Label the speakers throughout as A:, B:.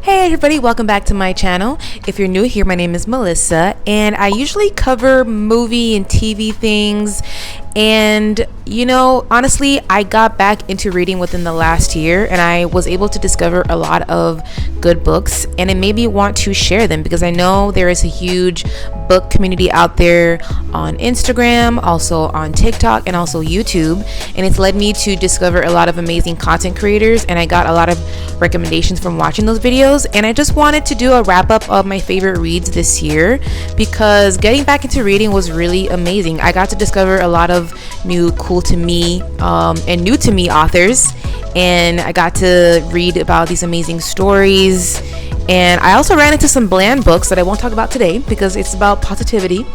A: Hey everybody, welcome back to my channel. If you're new here, my name is Melissa and I usually cover movie and TV things. And honestly, I got back into reading within the last year and I was able to discover a lot of good books, and it made me want to share them because I know there is a huge book community out there on Instagram, also on TikTok, and also YouTube. And it's led me to discover a lot of amazing content creators, and I got a lot of recommendations from watching those videos. And I just wanted to do a wrap up of my favorite reads this year because getting back into reading was really amazing. I got to discover a lot of new cool to me and new to me authors, and I got to read about these amazing stories. And I also ran into some bland books that I won't talk about today because it's about positivity.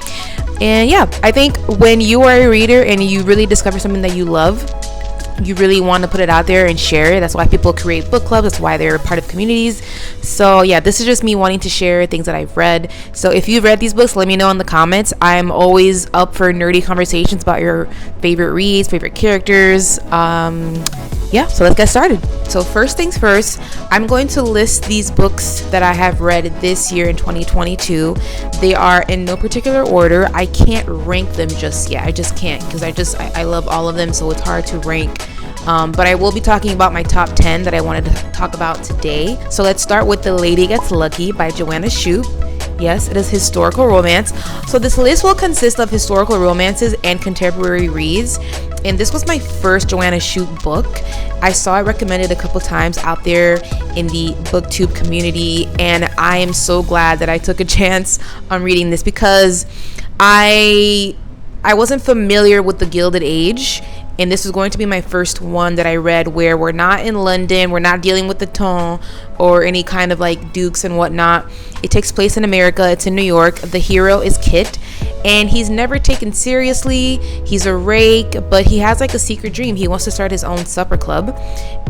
A: And yeah, I think when you are a reader and you really discover something that you love, you really want to put it out there and share it. That's why people create book clubs. That's why they're part of communities. So yeah, this is just me wanting to share things that I've read. So if you've read these books, let me know in the comments. I'm always up for nerdy conversations about your favorite reads, favorite characters. Yeah, so let's get started. So first things first, I'm going to list these books that I have read this year in 2022. They are in no particular order. I can't rank them just yet. I just can't because I love all of them, so it's hard to rank. But I will be talking about my top 10 that I wanted to talk about today. So let's start with The Lady Gets Lucky by Joanna Shupe. Yes, it is historical romance. So this list will consist of historical romances and contemporary reads. And this was my first Joanna Shupe book. I saw it recommended a couple times out there in the booktube community, and I am so glad that I took a chance on reading this because I wasn't familiar with The Gilded Age, and this was going to be my first one that I read where we're not in London, we're not dealing with the ton or any kind of like dukes and whatnot. It takes place in America. It's in New York. The hero is Kit, and he's never taken seriously. He's a rake, but he has like a secret dream. He wants to start his own supper club,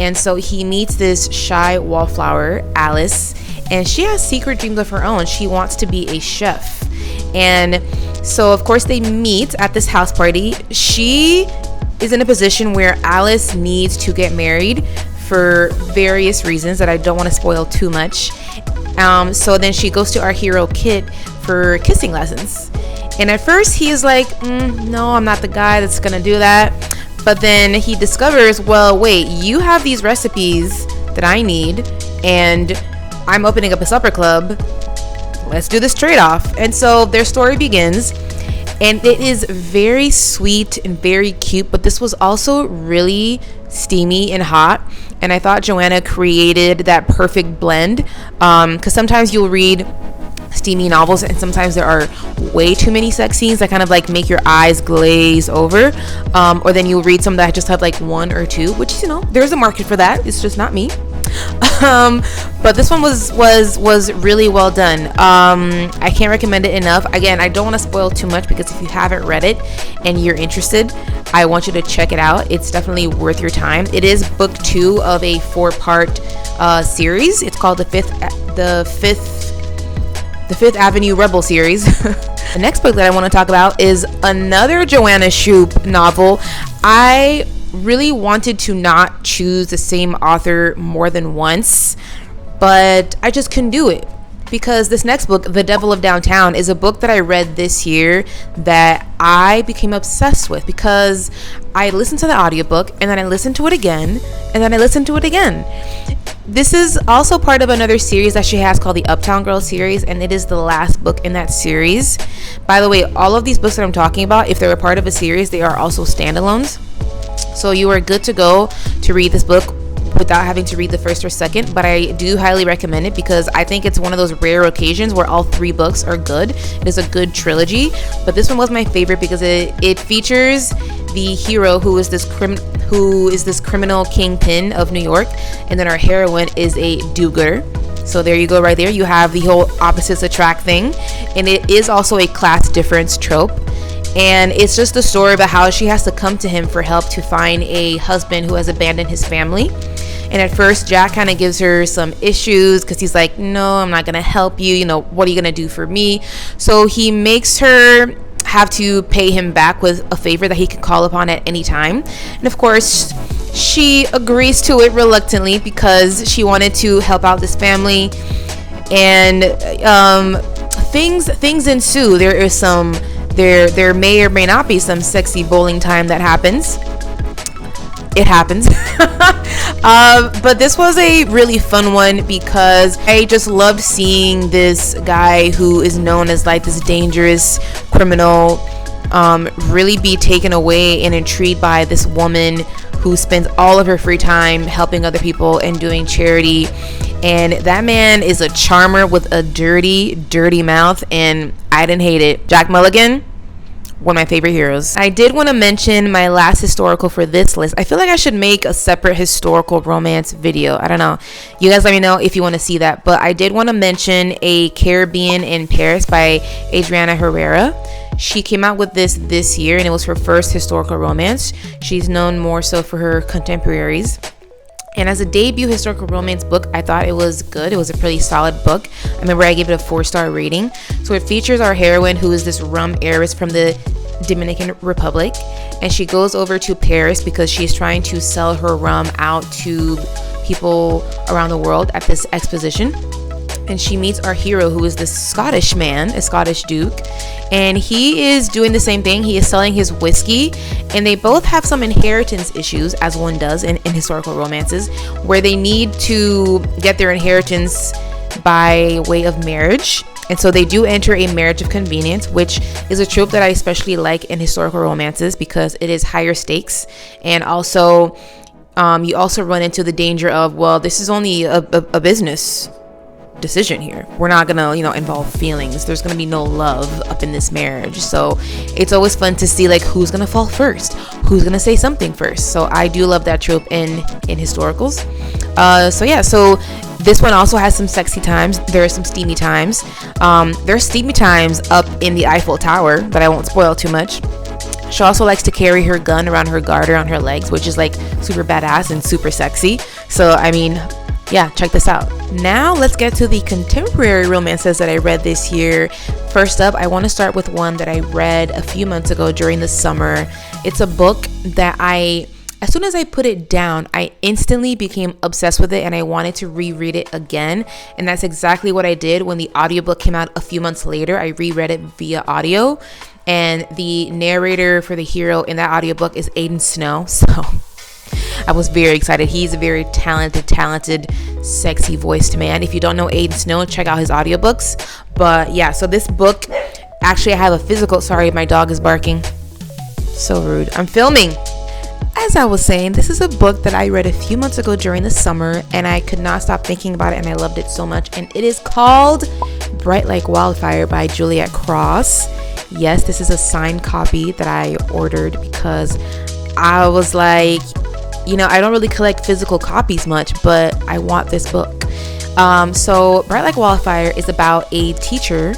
A: and so he meets this shy wallflower, Alice, and she has secret dreams of her own. She wants to be a chef, and so of course they meet at this house party. She is in a position where Alice needs to get married for various reasons that I don't want to spoil too much. So then she goes to our hero Kit for kissing lessons. And at first he is like, no, I'm not the guy that's gonna do that. But then he discovers, well, wait, you have these recipes that I need, and I'm opening up a supper club. Let's do this trade-off. And so their story begins. And it is very sweet and very cute, but this was also really steamy and hot. And I thought Joanna created that perfect blend because sometimes you'll read steamy novels and sometimes there are way too many sex scenes that kind of like make your eyes glaze over, or then you'll read some that just have like one or two, which there's a market for that. It's just not me. But this one was really well done. I can't recommend it enough. Again, I don't want to spoil too much because if you haven't read it and you're interested, I want you to check it out. It's definitely worth your time. It is book 2 of a 4-part series. It's called the Fifth Avenue Rebel series. The next book that I want to talk about is another Joanna Shupe novel. I really wanted to not choose the same author more than once, but I just couldn't do it because this next book, The Devil of Downtown, is a book that I read this year that I became obsessed with because I listened to the audiobook and then I listened to it again and then I listened to it again. This is also part of another series that she has called the Uptown Girl series, and it is the last book in that series. By the way, all of these books that I'm talking about, if they're a part of a series, they are also standalones. So you are good to go to read this book without having to read the first or second, but I do highly recommend it because I think it's one of those rare occasions where all 3 books are good. It is a good trilogy, but this one was my favorite because it features the hero who is this criminal kingpin of New York, and then our heroine is a do-gooder. So there you go right there. You have the whole opposites attract thing, and it is also a class difference trope. And it's just the story about how she has to come to him for help to find a husband who has abandoned his family. And at first, Jack kind of gives her some issues because he's like, no, I'm not going to help you. What are you going to do for me? So he makes her have to pay him back with a favor that he can call upon at any time. And of course, she agrees to it reluctantly because she wanted to help out this family. And things ensue. There may or may not be some sexy bowling time that happens. It happens. But this was a really fun one because I just loved seeing this guy who is known as like this dangerous criminal really be taken away and intrigued by this woman who spends all of her free time helping other people and doing charity. And that man is a charmer with a dirty mouth, and I didn't hate it. Jack Mulligan, one of my favorite heroes. I did want to mention my last historical for this list. I feel like I should make a separate historical romance video. I don't know. You guys let me know if you want to see that. But I did want to mention a Carribben in Paris by Adriana Herrera. She came out with this year, and it was her first historical romance. She's known more so for her contemporaries. And as a debut historical romance book, I thought it was good. It was a pretty solid book. I remember I gave it a 4-star rating. So it features our heroine, who is this rum heiress from the Dominican Republic. And she goes over to Paris because she's trying to sell her rum out to people around the world at this exposition. And she meets our hero, who is this Scottish man, a Scottish duke, and he is doing the same thing. He is selling his whiskey, and they both have some inheritance issues, as one does in historical romances, where they need to get their inheritance by way of marriage. And so they do enter a marriage of convenience, which is a trope that I especially like in historical romances because it is higher stakes. And also you also run into the danger of, well, this is only a business decision here. We're not gonna involve feelings. There's gonna be no love up in this marriage. So it's always fun to see like who's gonna fall first, who's gonna say something first. So I do love that trope in historicals. So this one also has some sexy times. There are some steamy times. There's steamy times up in the Eiffel Tower, but I won't spoil too much. She also likes to carry her gun around her garter on her legs, which is like super badass and super sexy. So I mean, yeah, check this out. Now let's get to the contemporary romances that I read this year. First up, I want to start with one that I read a few months ago during the summer. It's a book that as soon as I put it down, I instantly became obsessed with it and I wanted to reread it again. And that's exactly what I did when the audiobook came out a few months later. I reread it via audio, and the narrator for the hero in that audiobook is Aiden Snow. So I was very excited. He's a very talented, sexy voiced man. If you don't know Aiden Snow, check out his audiobooks. But yeah, so this book, actually I have a physical, sorry, my dog is barking. So rude. I'm filming. As I was saying, this is a book that I read a few months ago during the summer, and I could not stop thinking about it, and I loved it so much. And it is called Bright Like Wildfire by Juliette Cross. Yes, this is a signed copy that I ordered because I was like, I don't really collect physical copies much, but I want this book. So Bright Like Wildfire is about a teacher.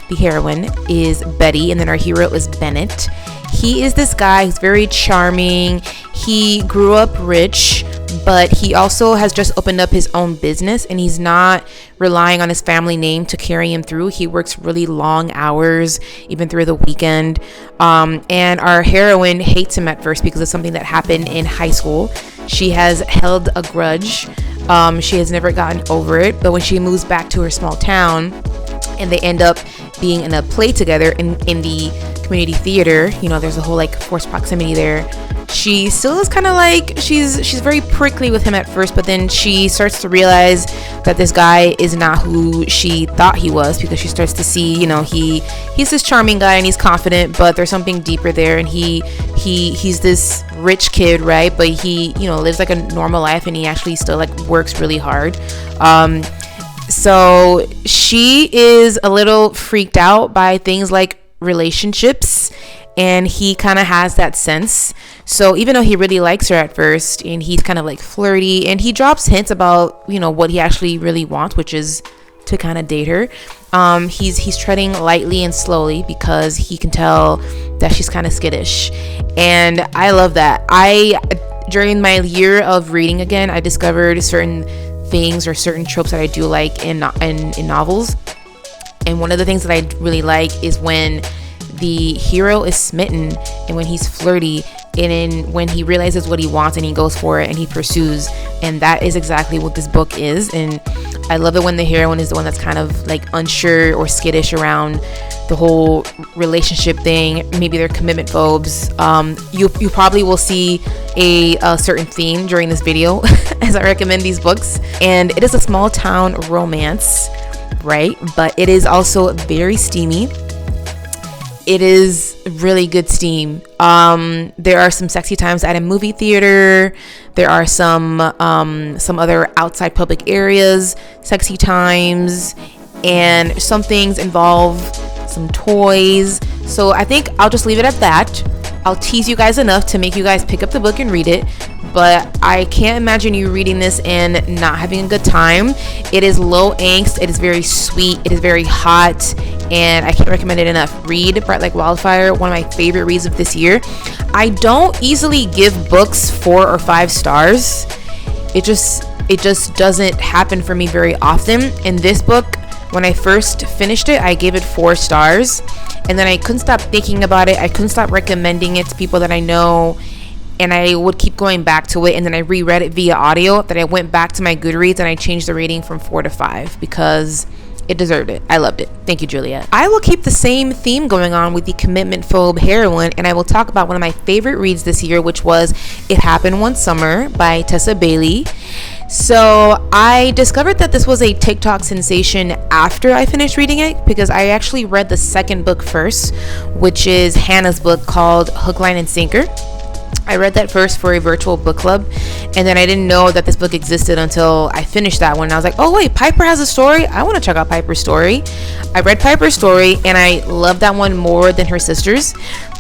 A: The heroine is Betty, and then our hero is Bennett. He is this guy who's very charming. He grew up rich, but he also has just opened up his own business, and he's not relying on his family name to carry him through. He works really long hours, even through the weekend. And our heroine hates him at first because of something that happened in high school. She has held a grudge. She has never gotten over it. But when she moves back to her small town and they end up being in a play together in the community theater, there's a whole like forced proximity there. She still is kind of like, she's very prickly with him at first, but then she starts to realize that this guy is not who she thought he was, because she starts to see, he's this charming guy and he's confident, but there's something deeper there, and he's this rich kid, right? But he, lives like a normal life, and he actually still like works really hard. So she is a little freaked out by things like relationships, and he kind of has that sense. So even though he really likes her at first, and he's kind of like flirty, and he drops hints about what he actually really wants, which is to kind of date her, he's treading lightly and slowly because he can tell that she's kind of skittish. And I love that. During my year of reading again, I discovered certain things or certain tropes that I do like in novels. And one of the things that I really like is when the hero is smitten, and when he's flirty, and when he realizes what he wants and he goes for it and he pursues. And that is exactly what this book is. And I love it when the heroine is the one that's kind of like unsure or skittish around the whole relationship thing. Maybe they're commitment phobes. You probably will see a certain theme during this video as I recommend these books. And it is a small town romance, right? But it is also very steamy. It is really good steam. There are some sexy times at a movie theater. There are some other outside public areas, sexy times, and some things involve some toys. So I think I'll just leave it at that. I'll tease you guys enough to make you guys pick up the book and read it, but I can't imagine you reading this and not having a good time. It is low angst, it is very sweet, it is very hot, and I can't recommend it enough. Read Bright Like Wildfire, one of my favorite reads of this year. I don't easily give books 4 or 5 stars. It just doesn't happen for me very often. In this book, when I first finished it, I gave it 4 stars, and then I couldn't stop thinking about it. I couldn't stop recommending it to people that I know, and I would keep going back to it. And then I reread it via audio. That I went back to my Goodreads and I changed the rating from 4 to 5 because it deserved it. I loved it. Thank you, Juliette. I will keep the same theme going on with the commitment phobe heroine, and I will talk about one of my favorite reads this year, which was It Happened One Summer by Tessa Bailey. So I discovered that this was a TikTok sensation after I finished reading it, because I actually read the second book first, which is Hannah's book called Hook, Line, and Sinker. I read that first for a virtual book club, and then I didn't know that this book existed until I finished that one. I was like, oh wait, Piper has a story? I want to check out Piper's story. I read Piper's story, and I loved that one more than her sister's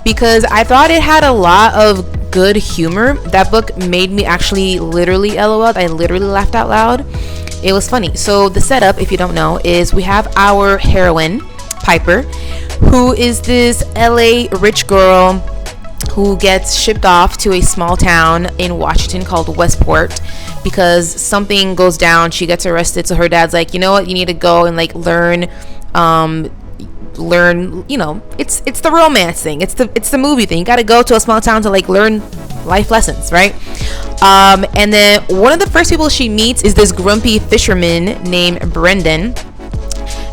A: because I thought it had a lot of good humor. That book made me actually literally LOL. I literally laughed out loud. It was funny. So the setup, if you don't know, is we have our heroine, Piper, who is this LA rich girl who gets shipped off to a small town in Washington called Westport because something goes down. She gets arrested, so her dad's like, you know what, you need to go and like learn, you know, it's the romance thing, it's the movie thing. You got to go to a small town to like learn life lessons, right? And then one of the first people she meets is this grumpy fisherman named Brendan.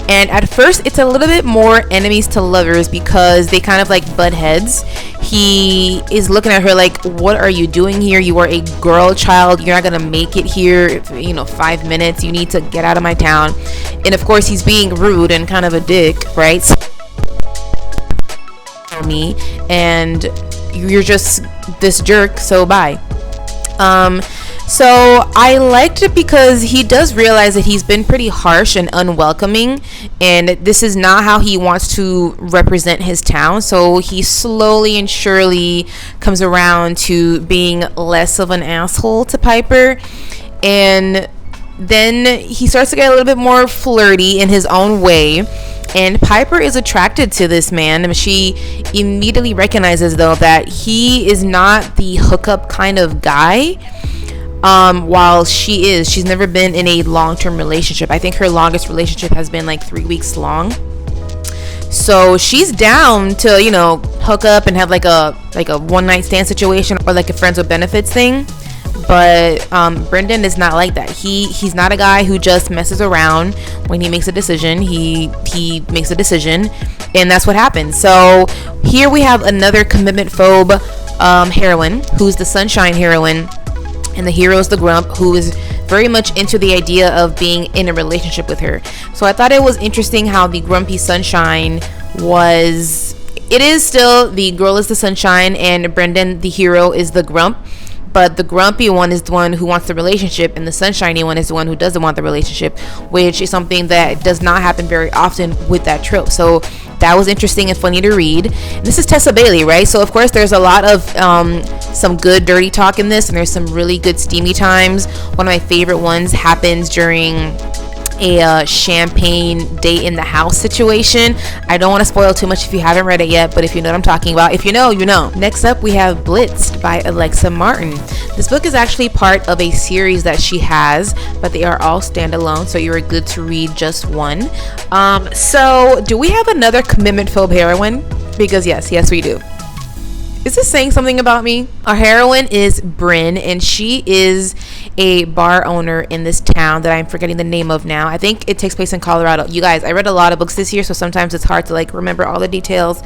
A: And at first it's a little bit more enemies to lovers because they kind of like butt heads. He is looking at her like, what are you doing here? You are a girl child. You're not gonna make it here, 5 minutes. You need to get out of my town. And of course he's being rude and kind of a dick, right? Me, and you're just this jerk, so bye. So I liked it because he does realize that he's been pretty harsh and unwelcoming, and this is not how he wants to represent his town. So he slowly and surely comes around to being less of an asshole to Piper, and then he starts to get a little bit more flirty in his own way. And Piper is attracted to this man. She immediately recognizes, though, that he is not the hookup kind of guy. While she's never been in a long-term relationship. I think her longest relationship has been like 3 weeks long. So she's down to, hook up and have like a one-night stand situation or like a friends with benefits thing. But Brendan is not like that. He's not a guy who just messes around. When he makes a decision, he makes a decision, and that's what happens. So here we have another commitment phobe heroine, who's the sunshine heroine, and the hero is the grump, who is very much into the idea of being in a relationship with her. So I thought it was interesting how the grumpy sunshine it is still the girl is the sunshine and Brendan the hero is the grump. But the grumpy one is the one who wants the relationship, and the sunshiny one is the one who doesn't want the relationship, which is something that does not happen very often with that trope. So that was interesting and funny to read. This is Tessa Bailey, right? So of course there's a lot of some good dirty talk in this, and there's some really good steamy times. One of my favorite ones happens during a champagne date in the house situation. I don't want to spoil too much if you haven't read it yet, but if you know what I'm talking about, if you know, you know. Next up, we have Blitzed by Alexa Martin. This book is actually part of a series that she has, but they are all standalone, so you're good to read just one. So do we have another commitment phobe heroine? Because yes, we do. Is this saying something about me? Our heroine is Bryn, and she is a bar owner in this town that I'm forgetting the name of now. I think it takes place in Colorado. You guys, I read a lot of books this year, so sometimes it's hard to like remember all the details.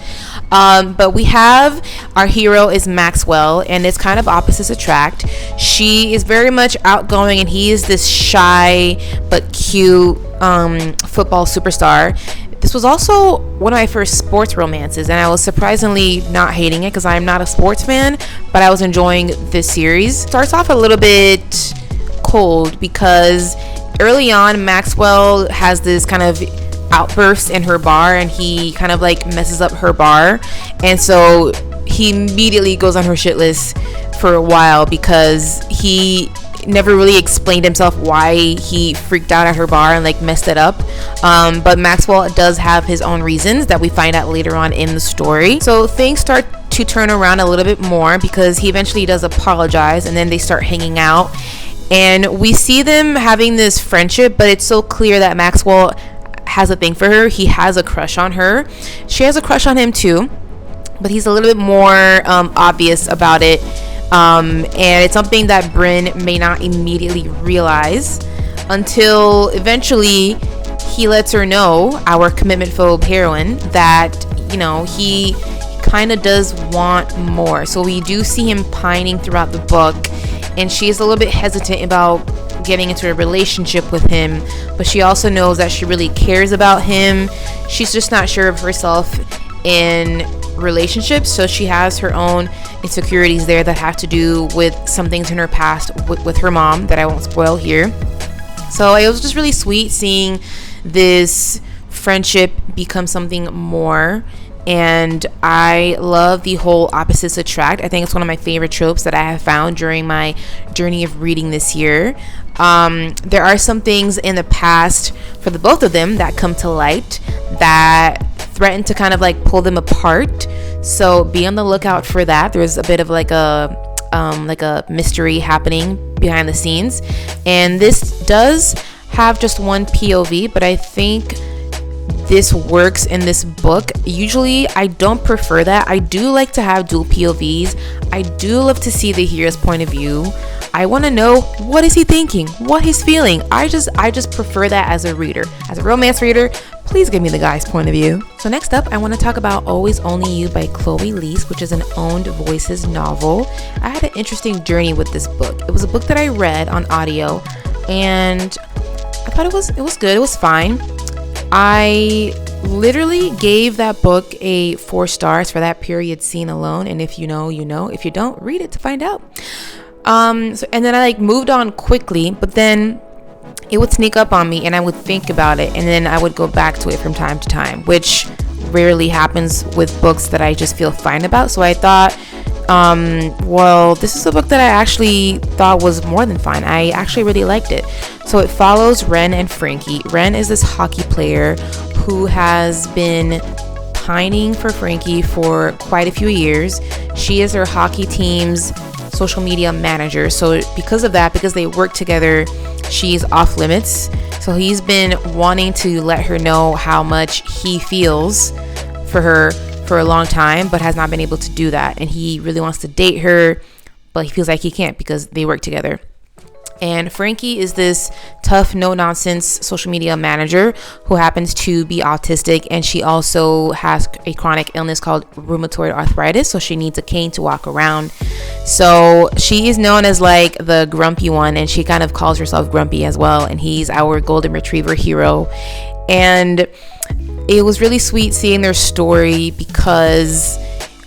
A: But we have our hero is Maxwell, and it's kind of opposites attract. She is very much outgoing, and he is this shy but cute football superstar. This was also one of my first sports romances, and I was surprisingly not hating it because I'm not a sports fan, but I was enjoying this series. Starts off a little bit cold because early on Maxwell has this kind of outburst in her bar, and he kind of like messes up her bar, and so he immediately goes on her shit list for a while because he never really explained himself why he freaked out at her bar and like messed it up. But Maxwell does have his own reasons that we find out later on in the story. So things start to turn around a little bit more because he eventually does apologize, and then they start hanging out, and we see them having this friendship, but it's so clear that Maxwell has a thing for her. He has a crush on her. She has a crush on him too, but he's a little bit more obvious about it. And it's something that Bryn may not immediately realize until eventually he lets her know, our commitment phobe heroine, that, you know, he kind of does want more. So we do see him pining throughout the book, and she is a little bit hesitant about getting into a relationship with him, but she also knows that she really cares about him. She's just not sure of herself in relationships, so she has her own insecurities there that have to do with some things in her past with her mom that I won't spoil here. So it was just really sweet seeing this friendship become something more, and I love the whole opposites attract. I think it's one of my favorite tropes that I have found during my journey of reading this year. There are some things in the past for the both of them that come to light that threaten to kind of like pull them apart, so be on the lookout for that. There's a bit of like a mystery happening behind the scenes, and this does have just one POV, but I think this works in this book. Usually I don't prefer that. I do like to have dual POVs. I do love to see the hero's point of view. I want to know, what is he thinking, what he's feeling. I just prefer that as a reader. As a romance reader, please give me the guy's point of view. So next up, I want to talk about Always Only You by Chloe Liese, which is an Owned Voices novel. I had an interesting journey with this book. It was a book that I read on audio, and I thought it was good. It was fine. I literally gave that book a 4 stars for that period scene alone, and if you know, you know. If you don't, read it to find out. And then I like moved on quickly, but then it would sneak up on me, and I would think about it, and then I would go back to it from time to time, which rarely happens with books that I just feel fine about. So I thought, well, this is a book that I actually thought was more than fine. I actually really liked it. So it follows Ren and Frankie. Ren is this hockey player who has been pining for Frankie for quite a few years. She is her hockey team's social media manager. So because of that, because they work together, she's off limits. So he's been wanting to let her know how much he feels for her for a long time, but has not been able to do that. And he really wants to date her, but he feels like he can't because they work together. And Frankie is this tough, no-nonsense social media manager who happens to be autistic, and she also has a chronic illness called rheumatoid arthritis, so she needs a cane to walk around. So she is known as like the grumpy one, and she kind of calls herself Grumpy as well, and he's our golden retriever hero. And it was really sweet seeing their story because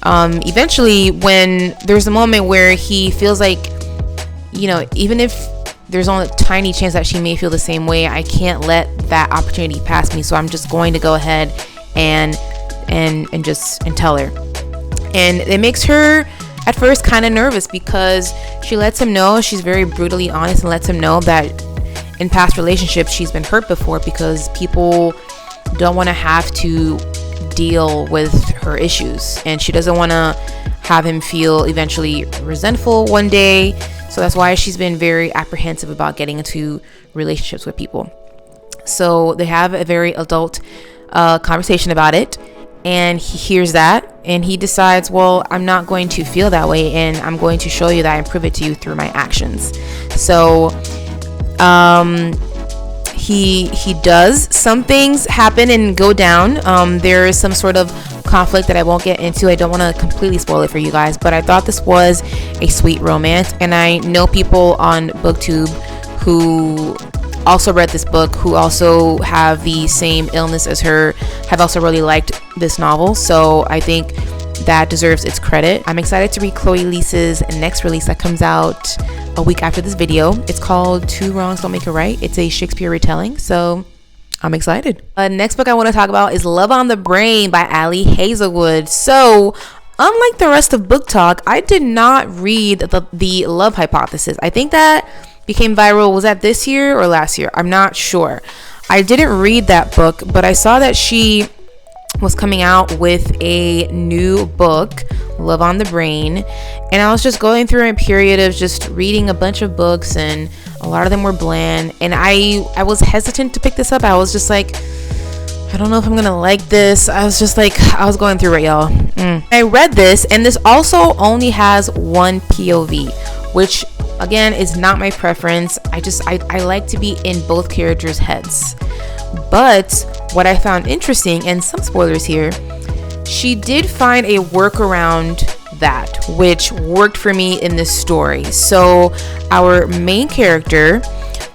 A: eventually, when there's a moment where he feels like, you know, even if there's only a tiny chance that she may feel the same way, I can't let that opportunity pass me. So I'm just going to go ahead and tell her. And it makes her at first kind of nervous because she lets him know, she's very brutally honest and lets him know that in past relationships she's been hurt before, because people don't want to have to deal with her issues, and she doesn't want to have him feel eventually resentful one day. So that's why she's been very apprehensive about getting into relationships with people. So they have a very adult conversation about it, and he hears that, and he decides, well, I'm not going to feel that way, and I'm going to show you that and prove it to you through my actions. So he does. Some things happen and go down. There is some sort of conflict that I won't get into. I don't want to completely spoil it for you guys, but I thought this was a sweet romance, and I know people on BookTube who also read this book, who also have the same illness as her, have also really liked this novel. So I think that deserves its credit. I'm excited to read Chloe Lise's next release that comes out a week after this video. It's called Two Wrongs Don't Make a Right. It's a Shakespeare retelling, so I'm excited. Next book I want to talk about is Love on the Brain by Ali Hazelwood. So unlike the rest of Book Talk, I did not read the Love Hypothesis. I think that became viral. Was that this year or last year? I'm not sure. I didn't read that book, but I saw that she was coming out with a new book, Love on the Brain, and I was just going through a period of just reading a bunch of books, and a lot of them were bland, and I was hesitant to pick this up. I was just like, I don't know if I'm gonna like this. I was just like, I was going through it, y'all. I read this, and this also only has one POV, which again is not my preference. I like to be in both characters' heads. But what I found interesting, and some spoilers here, she did find a workaround that, which worked for me in this story. So our main character,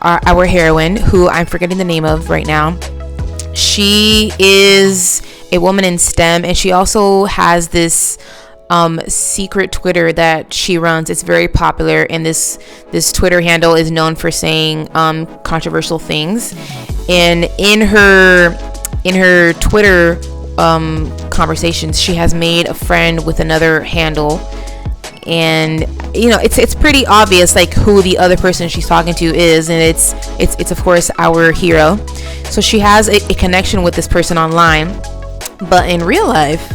A: our heroine, who I'm forgetting the name of right now, she is a woman in STEM, and she also has this secret Twitter that she runs. It's very popular, and this Twitter handle is known for saying controversial things. And in her Twitter conversations, she has made a friend with another handle, and you know, it's pretty obvious like who the other person she's talking to is, and it's of course our hero. So she has a connection with this person online, but in real life,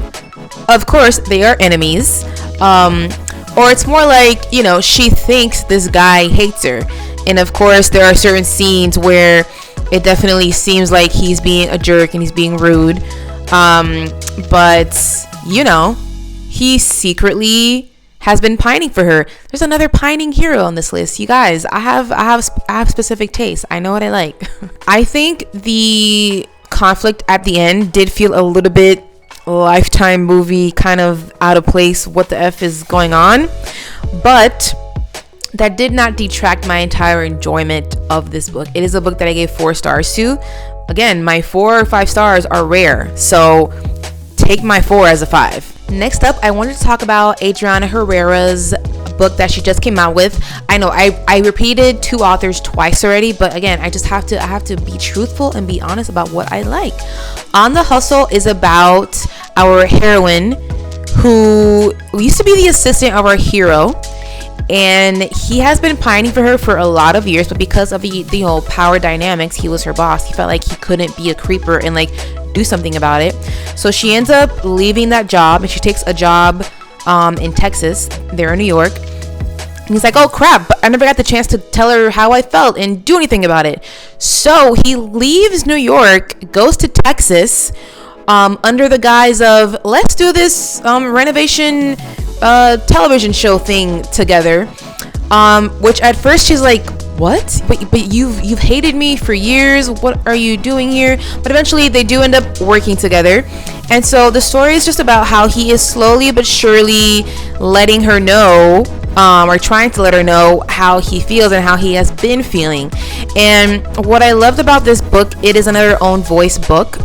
A: of course, they are enemies. Or it's more like, you know, she thinks this guy hates her, and of course there are certain scenes where it definitely seems like he's being a jerk and he's being rude, but you know, he secretly has been pining for her. There's another pining hero on this list, you guys. I have specific tastes. I know what I like. I think the conflict at the end did feel a little bit Lifetime movie, kind of out of place. What the F is going on? But that did not detract my entire enjoyment of this book. It is a book that I gave 4 stars to. Again, my 4 or 5 stars are rare, so take my 4 as a 5. Next up, I wanted to talk about Adriana Herrera's book that she just came out with. I know I repeated 2 authors twice already, but again, I have to be truthful and be honest about what I like. On the Hustle is about our heroine, who used to be the assistant of our hero, and he has been pining for her for a lot of years, but because of the whole power dynamics, he was her boss. He felt like he couldn't be a creeper and like do something about it. So she ends up leaving that job, and she takes a job in Texas. They're in New York. And he's like, oh crap, but I never got the chance to tell her how I felt and do anything about it. So he leaves New York, goes to Texas, under the guise of, let's do this renovation television show thing together, which at first she's like, what? But you've hated me for years. What are you doing here? But eventually they do end up working together. And so the story is just about how he is slowly but surely letting her know, or trying to let her know how he feels and how he has been feeling. And what I loved about this book, it is another own voice book.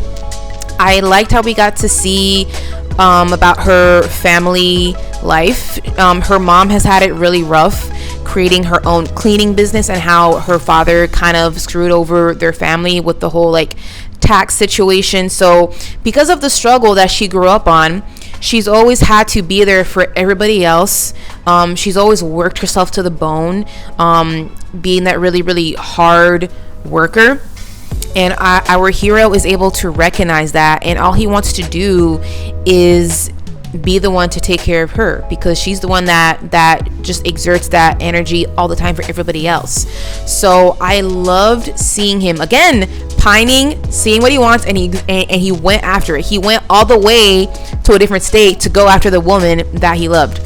A: I liked how we got to see about her family life. Her mom has had it really rough creating her own cleaning business, and how her father kind of screwed over their family with the whole like tax situation. So because of the struggle that she grew up on, she's always had to be there for everybody else. She's always worked herself to the bone, being that really, really hard worker. And our hero is able to recognize that, and all he wants to do is be the one to take care of her, because she's the one that just exerts that energy all the time for everybody else. So I loved seeing him again pining, seeing what he wants, and he went after it. He went all the way to a different state to go after the woman that he loved.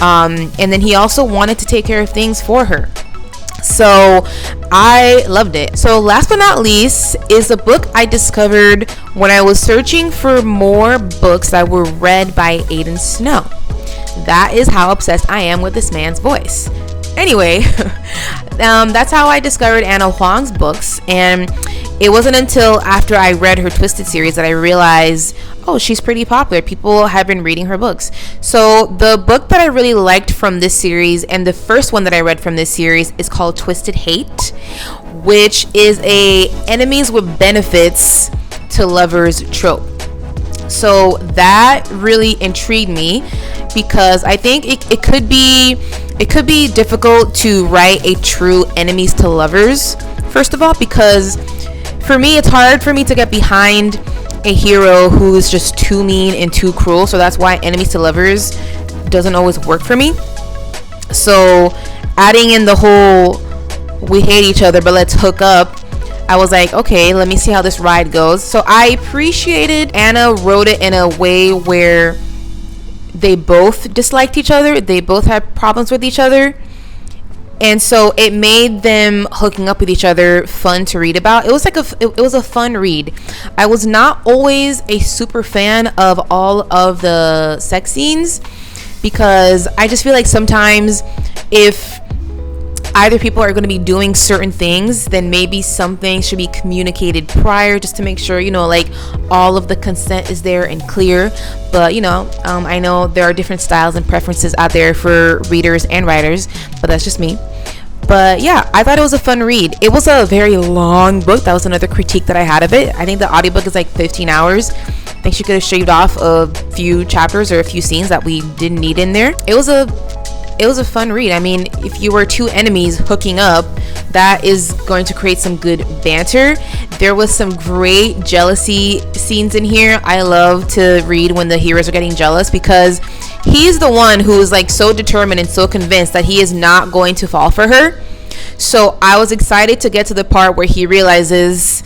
A: And then he also wanted to take care of things for her. So I loved it. So last but not least is a book I discovered when I was searching for more books that were read by Aiden Snow. That is how obsessed I am with this man's voice. Anyway, that's how I discovered Anna Huang's books, and it wasn't until after I read her Twisted series that I realized, oh, she's pretty popular. People have been reading her books. So the book that I really liked from this series, and the first one that I read from this series, is called Twisted Hate, which is a enemies with benefits to lovers trope. So that really intrigued me, because I think it could be difficult to write a true enemies to lovers, first of all, because for me, it's hard for me to get behind a hero who's just too mean and too cruel. So that's why enemies to lovers doesn't always work for me. So adding in the whole we hate each other but let's hook up, I was like, okay, let me see how this ride goes. So I appreciated Anna wrote it in a way where they both disliked each other. They both had problems with each other. And so it made them hooking up with each other fun to read about. It was like it was a fun read. I was not always a super fan of all of the sex scenes, because I just feel like sometimes if either people are going to be doing certain things, then maybe something should be communicated prior, just to make sure, like all of the consent is there and clear. But I know there are different styles and preferences out there for readers and writers, but that's just me. But yeah, I thought it was a fun read. It was a very long book. That was another critique that I had of it. I think the audiobook is like 15 hours. I think she could have shaved off a few chapters or a few scenes that we didn't need in there. It was a fun read. I mean, if you were two enemies hooking up, that is going to create some good banter. There was some great jealousy scenes in here. I love to read when the heroes are getting jealous, because he's the one who is like so determined and so convinced that he is not going to fall for her. So I was excited to get to the part where he realizes,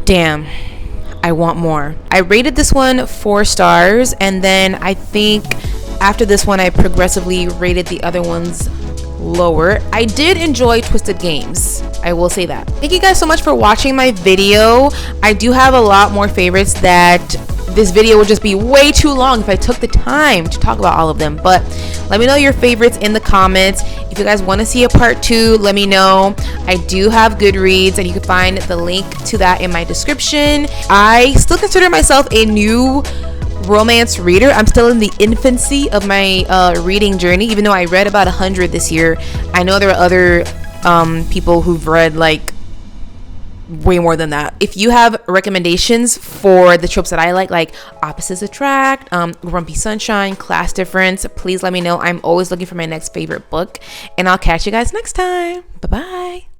A: damn, I want more. I rated this one 4 stars, and then I think after this one, I progressively rated the other ones lower. I did enjoy Twisted Games, I will say that. Thank you guys so much for watching my video. I do have a lot more favorites that this video would just be way too long if I took the time to talk about all of them. But let me know your favorites in the comments. If you guys want to see a part 2, let me know. I do have Goodreads, and you can find the link to that in my description. I still consider myself a new romance reader. I'm still in the infancy of my reading journey, even though I read about 100 this year. I know there are other people who've read like way more than that. If you have recommendations for the tropes that I like opposites attract, grumpy sunshine, class difference, please let me know. I'm always looking for my next favorite book, and I'll catch you guys next time. Bye bye.